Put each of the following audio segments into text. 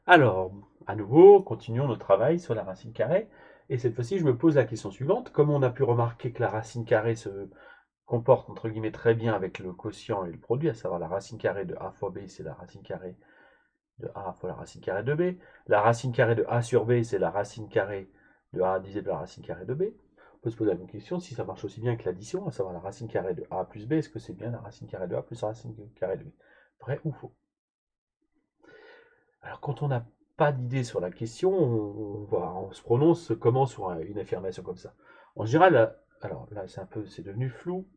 Alors, à nouveau, continuons notre travail sur la racine carrée. Et cette fois-ci, je me pose la question suivante. Comme on a pu remarquer que la racine carrée se comporte entre guillemets très bien avec le quotient et le produit, à savoir la racine carrée de a fois b, c'est la racine carrée de a fois la racine carrée de b. La racine carrée de a sur b, c'est la racine carrée de a divisé par la racine carrée de b. On peut se poser la même question si ça marche aussi bien que l'addition, à savoir la racine carrée de a plus b, est-ce que c'est bien la racine carrée de a plus la racine carrée de b? Vrai ou faux? Alors, quand on n'a pas d'idée sur la question, on se prononce comment sur une affirmation comme ça. En général, alors là, c'est devenu flou.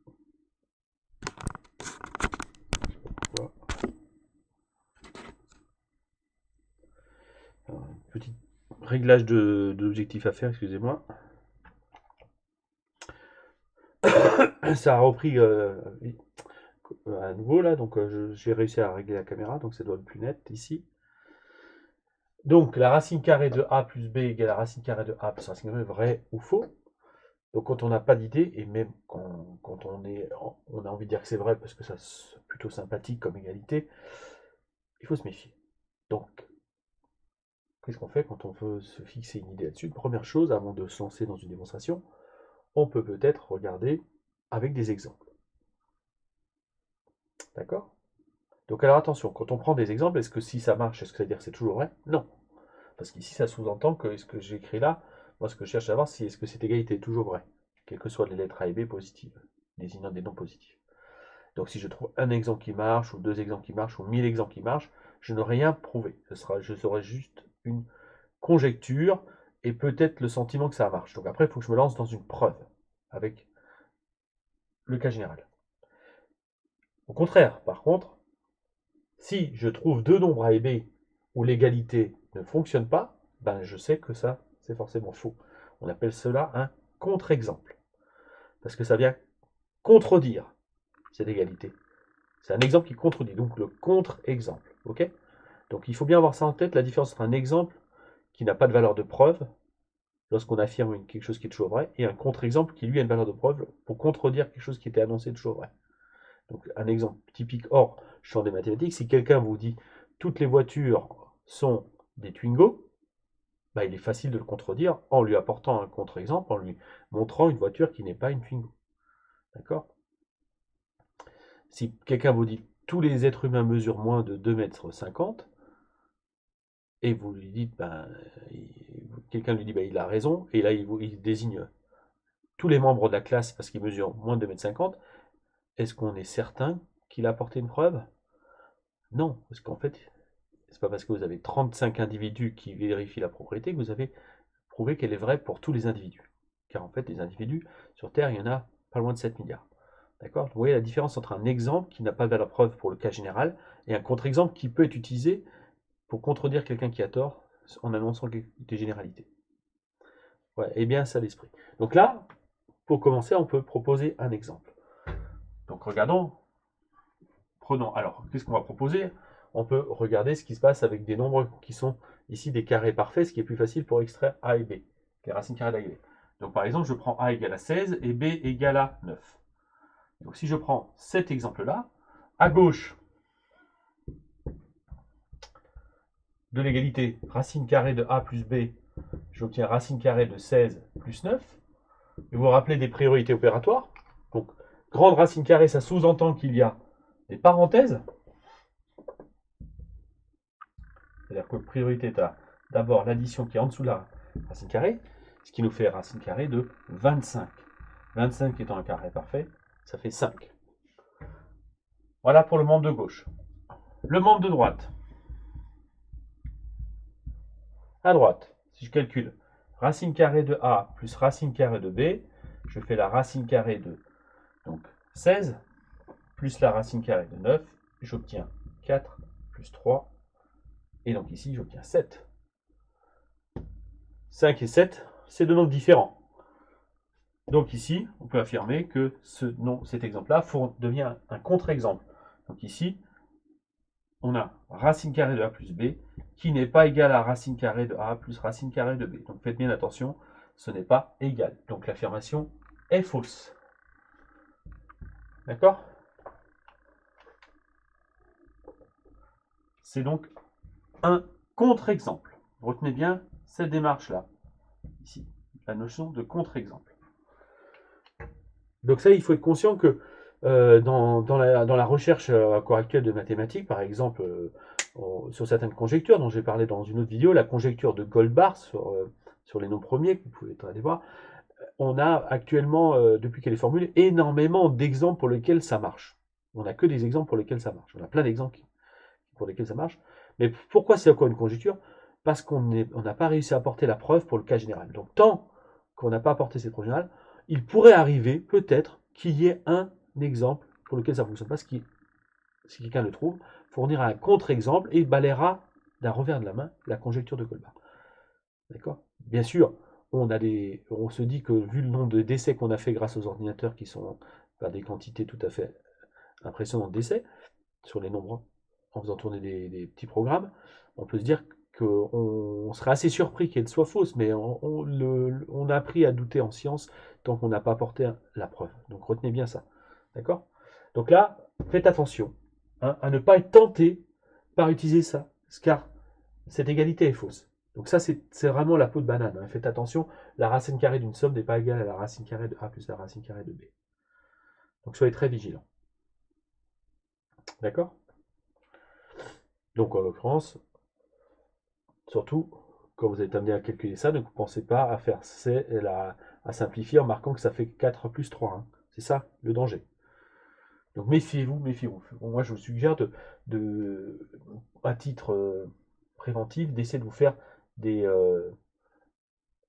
Alors, petit réglage d'objectif à faire, excusez-moi. Ça a repris à nouveau là, donc j'ai réussi à régler la caméra, donc ça doit être plus net ici. Donc la racine carrée de a plus b égale la racine carrée de a plus racine carrée de b, vrai ou faux? Donc quand on n'a pas d'idée, et même quand on a envie de dire que c'est vrai parce que ça c'est plutôt sympathique comme égalité, il faut se méfier. Donc, qu'est-ce qu'on fait quand on veut se fixer une idée là-dessus? Première chose, avant de se lancer dans une démonstration, on peut peut-être regarder avec des exemples. D'accord? Donc alors attention, quand on prend des exemples, est-ce que si ça marche, est-ce que ça veut dire que c'est toujours vrai? Non. Parce qu'ici, ça sous-entend que ce que j'ai écrit là, moi ce que je cherche à voir, c'est est-ce que cette égalité est toujours vraie, quelles que soient les lettres A et B positives, désignant des noms positifs. Donc si je trouve un exemple qui marche, ou deux exemples qui marchent, ou 1000 exemples qui marchent, je n'aurai rien prouvé. Je serai juste une conjecture et peut-être le sentiment que ça marche. Donc après, il faut que je me lance dans une preuve avec le cas général. Au contraire, par contre, si je trouve deux nombres A et B où l'égalité ne fonctionne pas, ben je sais que ça, c'est forcément faux. On appelle cela un contre-exemple. Parce que ça vient contredire cette égalité. C'est un exemple qui contredit, donc le contre-exemple. Ok? Donc il faut bien avoir ça en tête, la différence entre un exemple qui n'a pas de valeur de preuve, lorsqu'on affirme quelque chose qui est toujours vrai, et un contre-exemple qui lui a une valeur de preuve pour contredire quelque chose qui était annoncé toujours vrai. Donc un exemple typique hors champ des mathématiques, si quelqu'un vous dit toutes les voitures sont des Twingo, bah, il est facile de le contredire en lui apportant un contre-exemple, en lui montrant une voiture qui n'est pas une Twingo. D'accord? Si quelqu'un vous dit tous les êtres humains mesurent moins de 2,50 m, et vous lui dites, ben, quelqu'un lui dit, ben, il a raison, et là il désigne tous les membres de la classe parce qu'ils mesurent moins de 2,50 m, est-ce qu'on est certain qu'il a apporté une preuve? Non, parce qu'en fait, c'est pas parce que vous avez 35 individus qui vérifient la propriété que vous avez prouvé qu'elle est vraie pour tous les individus. Car en fait, les individus, sur Terre, il y en a pas loin de 7 milliards. D'accord? Vous voyez la différence entre un exemple qui n'a pas de valeur preuve pour le cas général et un contre-exemple qui peut être utilisé pour contredire quelqu'un qui a tort en annonçant des généralités. Ouais, et bien ça l'esprit. Donc là, pour commencer, on peut proposer un exemple. Donc regardons, prenons. Alors, qu'est-ce qu'on va proposer? On peut regarder ce qui se passe avec des nombres qui sont ici des carrés parfaits, ce qui est plus facile pour extraire a et b, les racines carrées d'A et B. Donc par exemple, je prends a égale à 16 et b égale à 9. Donc si je prends cet exemple-là, à gauche de l'égalité racine carrée de a plus b, j'obtiens racine carrée de 16 plus 9. Et vous vous rappelez des priorités opératoires. Donc, grande racine carrée, ça sous-entend qu'il y a des parenthèses. C'est-à-dire que priorité est d'abord l'addition qui est en dessous de la racine carrée, ce qui nous fait racine carrée de 25. 25 étant un carré parfait, ça fait 5. Voilà pour le membre de gauche. Le membre de droite. À droite, si je calcule racine carrée de A plus racine carrée de B, je fais la racine carrée de donc 16 plus la racine carrée de 9, j'obtiens 4 plus 3, et donc ici j'obtiens 7. 5 et 7, c'est deux nombres différents. Donc ici, on peut affirmer que cet exemple-là devient un contre-exemple. Donc ici, on a racine carrée de A plus B qui n'est pas égal à racine carrée de A plus racine carrée de B. Donc faites bien attention, ce n'est pas égal. Donc l'affirmation est fausse. D'accord? C'est donc Contre-exemple. Retenez bien cette démarche-là, ici, la notion de contre-exemple. Donc ça, il faut être conscient que dans la recherche encore actuelle de mathématiques, par exemple, sur certaines conjectures dont j'ai parlé dans une autre vidéo, la conjecture de Goldbach sur les noms premiers, que vous pouvez aller voir, on a actuellement, depuis qu'elle est formulée, énormément d'exemples pour lesquels ça marche. On n'a que des exemples pour lesquels ça marche. On a plein d'exemples pour lesquels ça marche. Mais pourquoi c'est encore une conjecture? Parce qu'on n'a pas réussi à apporter la preuve pour le cas général. Donc tant qu'on n'a pas apporté cette preuve générale, il pourrait arriver, peut-être, qu'il y ait un exemple pour lequel ça ne fonctionne pas, si quelqu'un le trouve, fournira un contre-exemple et balayera d'un revers de la main la conjecture de Goldbach. D'accord? Bien sûr, on se dit que vu le nombre d'essais qu'on a fait grâce aux ordinateurs qui sont par des quantités tout à fait impressionnantes d'essais sur les nombres en faisant tourner des petits programmes, on peut se dire qu'on serait assez surpris qu'elle soit fausse, mais on a appris à douter en science tant qu'on n'a pas apporté la preuve. Donc retenez bien ça. D'accord? Donc là, faites attention à ne pas être tenté par utiliser ça, car cette égalité est fausse. Donc ça, c'est vraiment la peau de banane. Hein. Faites attention, la racine carrée d'une somme n'est pas égale à la racine carrée de A plus la racine carrée de B. Donc soyez très vigilants. D'accord? Donc en l'occurrence, surtout, quand vous êtes amené à calculer ça, ne pensez pas à faire à simplifier en marquant que ça fait 4 plus 3. Hein. C'est ça le danger. Donc méfiez-vous, méfiez-vous. Moi, je vous suggère à titre préventif, d'essayer de vous faire une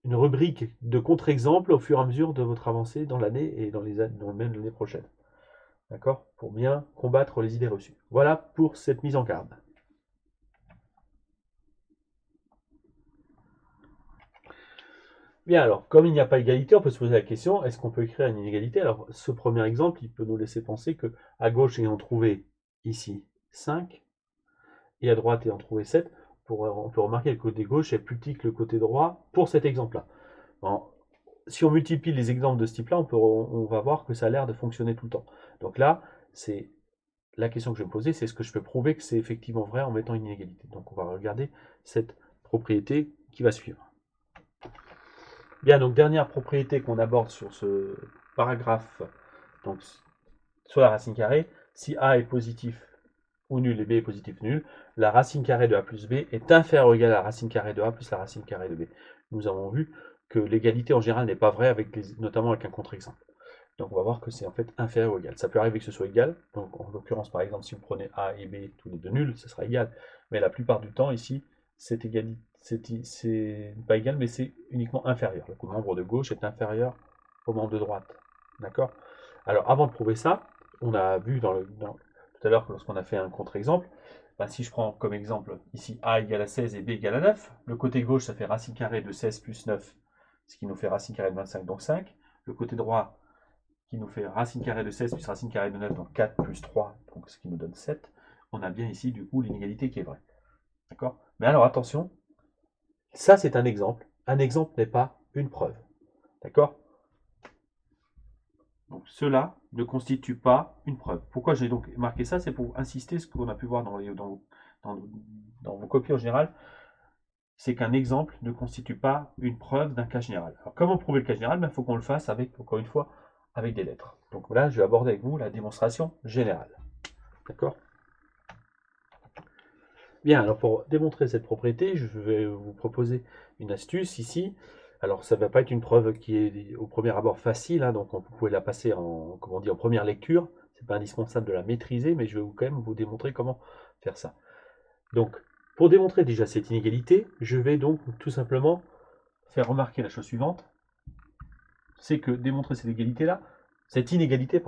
rubrique de contre-exemples au fur et à mesure de votre avancée dans l'année et même l'année prochaine. D'accord? Pour bien combattre les idées reçues. Voilà pour cette mise en garde. Bien alors, comme il n'y a pas égalité, on peut se poser la question, est-ce qu'on peut écrire une inégalité? Alors, ce premier exemple, il peut nous laisser penser que à gauche, ayant trouvé ici 5, et à droite, ayant trouvé 7, on peut remarquer que le côté gauche est plus petit que le côté droit pour cet exemple-là. Si on multiplie les exemples de ce type-là, on va voir que ça a l'air de fonctionner tout le temps. Donc là, c'est la question que je vais me poser, c'est est-ce que je peux prouver que c'est effectivement vrai en mettant une inégalité? Donc on va regarder cette propriété qui va suivre. Bien, donc dernière propriété qu'on aborde sur ce paragraphe, donc sur la racine carrée, si A est positif ou nul et B est positif ou nul, la racine carrée de A plus B est inférieure ou égale à la racine carrée de A plus la racine carrée de B. Nous avons vu que l'égalité en général n'est pas vraie, notamment avec un contre-exemple. Donc on va voir que c'est en fait inférieur ou égal. Ça peut arriver que ce soit égal, donc en l'occurrence par exemple si vous prenez A et B tous les deux nuls, ce sera égal. Mais la plupart du temps ici, c'est pas égal, mais c'est uniquement inférieur. Le membre de gauche est inférieur au membre de droite. D'accord? Alors avant de prouver ça, on a vu tout à l'heure lorsqu'on a fait un contre-exemple, si je prends comme exemple ici A égale à 16 et B égale à 9, le côté gauche ça fait racine carrée de 16 plus 9, ce qui nous fait racine carrée de 25, donc 5. Le côté droit qui nous fait racine carrée de 16 plus racine carrée de 9, donc 4 plus 3, donc ce qui nous donne 7. On a bien ici du coup l'inégalité qui est vraie. D'accord? Mais alors attention, ça c'est un exemple. Un exemple n'est pas une preuve. D'accord? Donc cela ne constitue pas une preuve. Pourquoi j'ai donc marqué ça? C'est pour insister ce qu'on a pu voir dans vos copies en général. C'est qu'un exemple ne constitue pas une preuve d'un cas général. Alors comment prouver le cas général? Il faut qu'on le fasse avec, encore une fois, avec des lettres. Donc là, je vais aborder avec vous la démonstration générale. D'accord? Bien, alors pour démontrer cette propriété, je vais vous proposer une astuce ici. Alors ça ne va pas être une preuve qui est au premier abord facile, hein, donc vous pouvez la passer en première lecture. Ce n'est pas indispensable de la maîtriser, mais je vais quand même vous démontrer comment faire ça. Donc, pour démontrer déjà cette inégalité, je vais donc tout simplement faire remarquer la chose suivante. C'est que démontrer cette inégalité,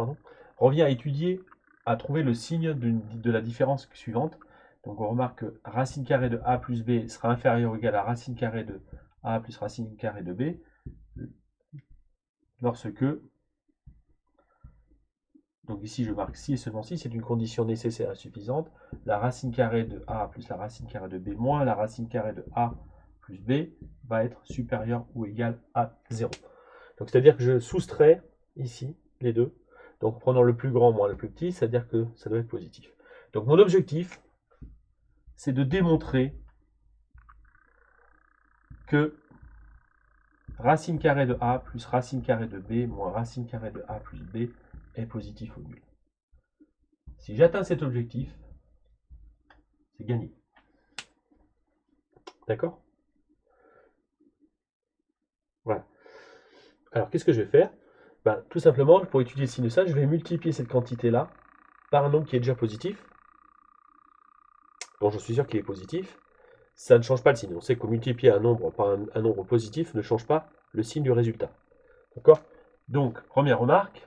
revient à étudier, à trouver le signe de la différence suivante. Donc on remarque que racine carrée de A plus B sera inférieure ou égale à racine carrée de A plus racine carrée de B lorsque, donc ici je marque si et seulement si, c'est une condition nécessaire et suffisante, la racine carrée de A plus la racine carrée de B moins la racine carrée de A plus B va être supérieure ou égale à 0. Donc c'est-à-dire que je soustrais ici les deux. Donc prenant le plus grand moins le plus petit, c'est-à-dire que ça doit être positif. Donc mon objectif, c'est de démontrer que racine carrée de A plus racine carrée de B moins racine carrée de A plus B est positif ou nul. Si j'atteins cet objectif, c'est gagné. D'accord? Voilà. Alors, qu'est-ce que je vais faire? Ben, tout simplement, pour étudier le signe de ça, je vais multiplier cette quantité-là par un nombre qui est déjà positif. Bon, je suis sûr qu'il est positif. Ça ne change pas le signe. On sait que multiplier un nombre par un nombre positif ne change pas le signe du résultat. D'accord? Donc, première remarque,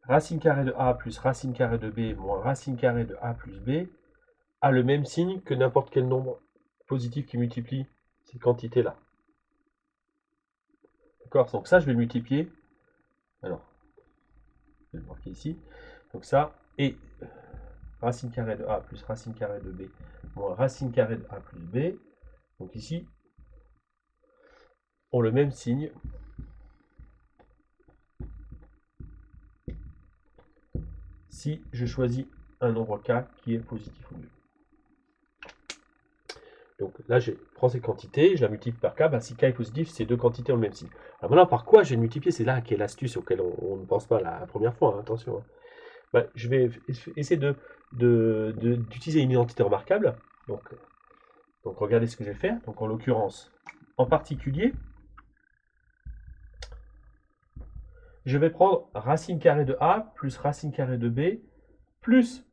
racine carrée de A plus racine carrée de B moins racine carrée de A plus B a le même signe que n'importe quel nombre positif qui multiplie ces quantités-là. D'accord? Donc ça, je vais le multiplier. Alors, je vais le marquer ici. Donc ça, et racine carrée de A plus racine carrée de B moins racine carrée de A plus B. Donc ici, ont le même signe. Si je choisis un nombre k qui est positif ou nul. Donc là, je prends cette quantité, je la multiplie par k. Ben, si k est positif, ces deux quantités ont le même signe. Alors maintenant, par quoi je vais le multiplier? C'est là qu'est l'astuce auquel on ne pense pas la première fois, hein, attention. Hein. Ben, je vais essayer d'utiliser une identité remarquable. Donc regardez ce que je vais faire. Donc en l'occurrence, en particulier, je vais prendre racine carrée de A plus racine carrée de B plus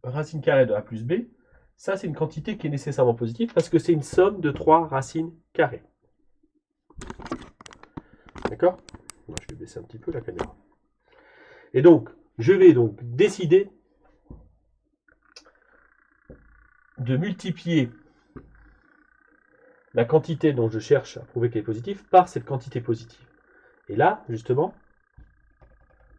racine carrée de A plus B. Ça, c'est une quantité qui est nécessairement positive parce que c'est une somme de 3 racines carrées. D'accord? Je vais baisser un petit peu la caméra. Et donc, je vais donc décider de multiplier la quantité dont je cherche à prouver qu'elle est positive par cette quantité positive. Et là, justement,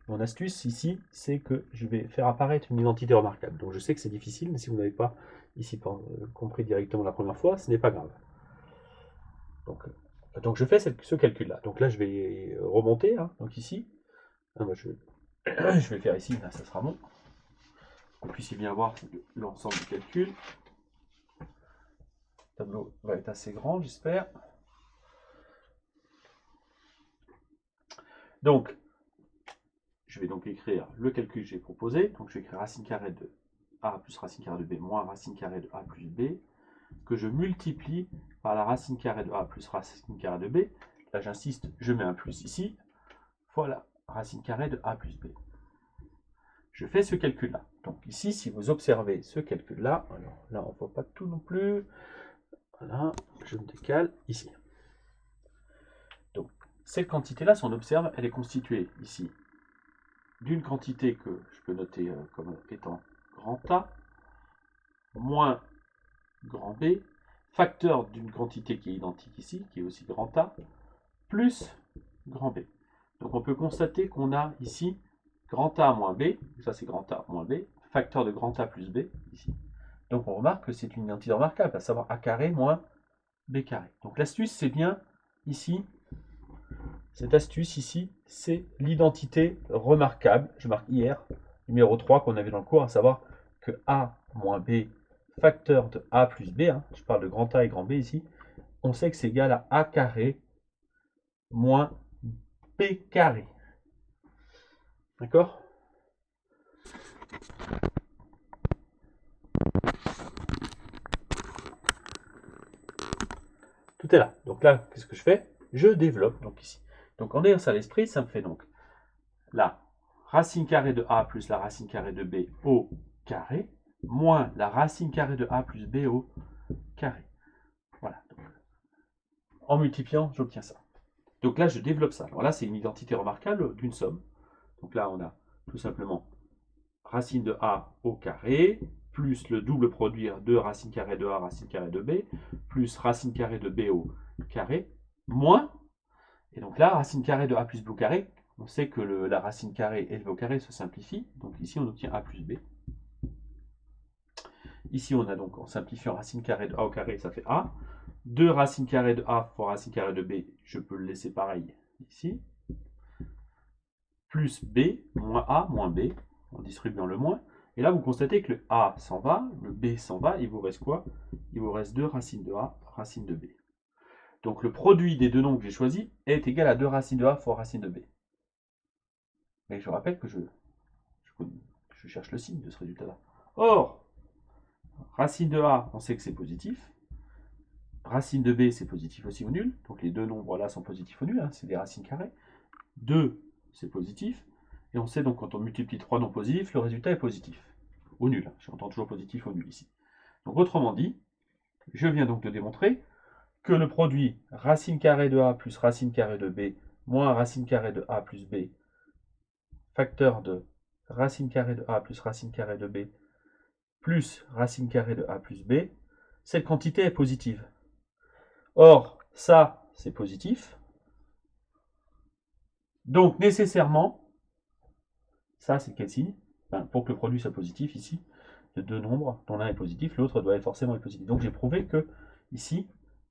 mon astuce ici, c'est que je vais faire apparaître une identité remarquable. Donc je sais que c'est difficile, mais si vous n'avez pas ici compris directement la première fois, ce n'est pas grave. Donc je fais ce calcul-là. Donc là, je vais remonter. Hein, donc ici, je vais le faire ici, là, ça sera bon. Qu'on puisse bien voir l'ensemble du calcul. Le tableau va être assez grand, j'espère. Donc, je vais donc écrire le calcul que j'ai proposé. Donc, je vais écrire racine carrée de A plus racine carrée de B moins racine carrée de A plus B, que je multiplie par la racine carrée de A plus racine carrée de B. Là, j'insiste, je mets un plus ici. Voilà, racine carrée de A plus B. Je fais ce calcul-là. Donc ici, si vous observez ce calcul-là, alors là, on ne voit pas tout non plus. Voilà, je me décale ici. Donc, cette quantité-là, si on observe, elle est constituée ici d'une quantité que je peux noter comme étant grand A, moins grand B, facteur d'une quantité qui est identique ici, qui est aussi grand A, plus grand B. Donc on peut constater qu'on a ici grand A moins B, ça c'est grand A moins B, facteur de grand A plus B, ici. Donc on remarque que c'est une identité remarquable, à savoir A carré moins B carré. Donc l'astuce, c'est bien ici, cette astuce ici, c'est l'identité remarquable, je marque IR, numéro 3 qu'on avait dans le cours, à savoir que A moins B, facteur de A plus B, hein, je parle de grand A et grand B ici, on sait que c'est égal à A carré moins B carré. D'accord? Tout est là. Donc là, qu'est-ce que je fais? Je développe donc ici. Donc en ayant ça à l'esprit, ça me fait donc la racine carrée de A plus la racine carrée de B au carré, moins la racine carrée de A plus B au carré. Voilà. Donc, en multipliant, j'obtiens ça. Donc là, je développe ça. Alors là, c'est une identité remarquable d'une somme. Donc là, on a tout simplement racine de A au carré, plus le double produit de racine carrée de A, racine carrée de B, plus racine carrée de B au carré, moins, et donc là, racine carrée de A plus B au carré, on sait que la racine carrée et le B au carré se simplifient, donc ici on obtient A plus B. Ici on a donc, en simplifiant racine carrée de A au carré, ça fait A. 2 racine carrée de A fois racine carrée de B, je peux le laisser pareil ici. Plus B, moins A, moins B, en distribuant le moins. Et là, vous constatez que le A s'en va, le B s'en va, il vous reste quoi? Il vous reste 2 racines de A, racine de B. Donc le produit des deux nombres que j'ai choisis est égal à 2 racines de A fois racine de B. Mais je rappelle que je cherche le signe de ce résultat-là. Or, racine de A, on sait que c'est positif. Racine de B, c'est positif aussi ou nul. Donc les deux nombres là sont positifs ou nuls, hein, c'est des racines carrées. 2, c'est positif. Et on sait donc quand on multiplie 3 nombres positifs, le résultat est positif. Ou nul. J'entends toujours positif ou nul ici. Donc autrement dit, je viens donc de démontrer que le produit racine carrée de A plus racine carrée de B moins racine carrée de A plus B, facteur de racine carrée de A plus racine carrée de B plus racine carrée de A plus B, cette quantité est positive. Or, ça, c'est positif. Donc, nécessairement, ça, c'est quel signe? Pour que le produit soit positif, ici, de deux nombres, dont l'un est positif, l'autre doit forcément être positif. Donc, j'ai prouvé que, ici,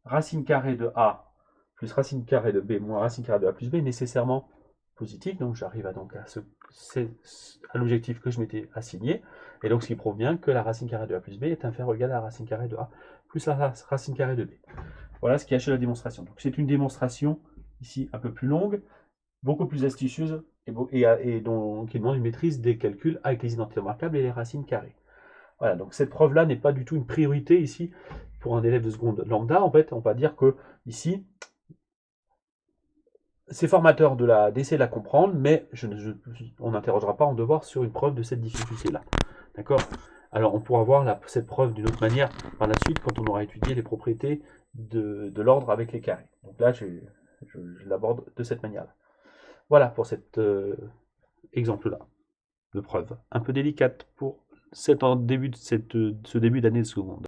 racine carrée de A plus racine carrée de B moins racine carrée de A plus B est nécessairement positif. Donc, j'arrive à l'objectif que je m'étais assigné. Et donc, ce qui prouve bien que la racine carrée de A plus B est inférieure ou égale à la racine carrée de A plus la racine carrée de B. Voilà ce qui achève la démonstration. Donc, c'est une démonstration, ici, un peu plus longue, beaucoup plus astucieuse et donc, qui demande une maîtrise des calculs avec les identités remarquables et les racines carrées. Voilà, donc cette preuve-là n'est pas du tout une priorité ici pour un élève de seconde lambda. En fait, on va dire que ici, c'est formateur d'essayer de la comprendre, mais on n'interrogera pas en devoir sur une preuve de cette difficulté-là. D'accord? Alors, on pourra voir cette preuve d'une autre manière par la suite quand on aura étudié les propriétés de l'ordre avec les carrés. Donc là, je l'aborde de cette manière-là. Voilà pour cet exemple-là de preuve. Un peu délicate pour ce début d'année de seconde.